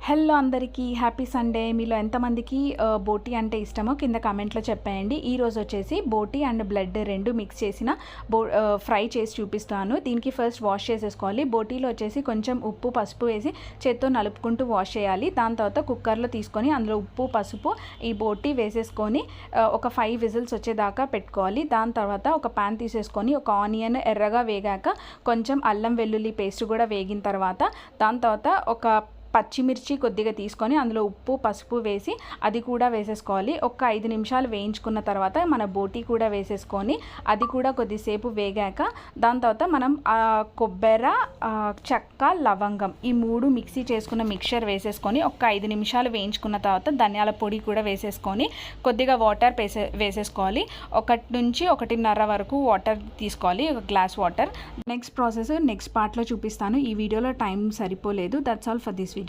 Hello అందరికీ happy Sunday. మీలో ఎంతమందికి బోటీ అంటే ఇష్టమో కింద కామెంట్లో చెప్పేయండి. ఈరోజు వచ్చేసి బోటీ అండ్ బ్లడ్ రెండు మిక్స్ చేసిన ఫ్రై చేసి చూపిస్తాను. దీనికి ఫస్ట్ వాష్ చేసేసుకోవాలి. బోటీలో వచ్చేసి కొంచెం ఉప్పు పసుపు వేసి చేత్తో నలుపుకుంటూ వాష్ చేయాలి. దాని తర్వాత కుక్కర్లో తీసుకొని అందులో ఉప్పు పసుపు ఈ బోటీ వేసేసుకొని ఒక 5 విజిల్స్ వచ్చేదాకా పెట్టుకోవాలి. దాని తర్వాత ఒక ప్యాన్ తీసేసుకొని ఒక ఆనియన్ ఎర్రగా వేగాక కొంచెం అల్లం వెల్లుల్లి పేస్ట్ కూడా వేగిన తర్వాత దాని తర్వాత ఒక పచ్చిమిర్చి కొద్దిగా తీసుకొని అందులో ఉప్పు పసుపు వేసి అది కూడా వేసేసుకోవాలి. ఒక 5 నిమిషాలు వేయించుకున్న తర్వాత మన బోటీ కూడా వేసేసుకొని అది కూడా కొద్దిసేపు వేగాక దాని తర్వాత మనం కొబ్బరి చెక్క లవంగం ఈ 3 మిక్సీ చేసుకున్న మిక్చర్ వేసేసుకొని ఒక 5 నిమిషాలు వేయించుకున్న తర్వాత ధనియాల పొడి కూడా వేసేసుకొని కొద్దిగా వాటర్ వేసేసుకోవాలి. 1 నుంచి 1.5 వరకు వాటర్ తీసుకోవాలి, ఒక glass water. Next process next పార్ట్లో చూపిస్తాను. ఈ వీడియోలో టైం సరిపోలేదు. That's all for this video.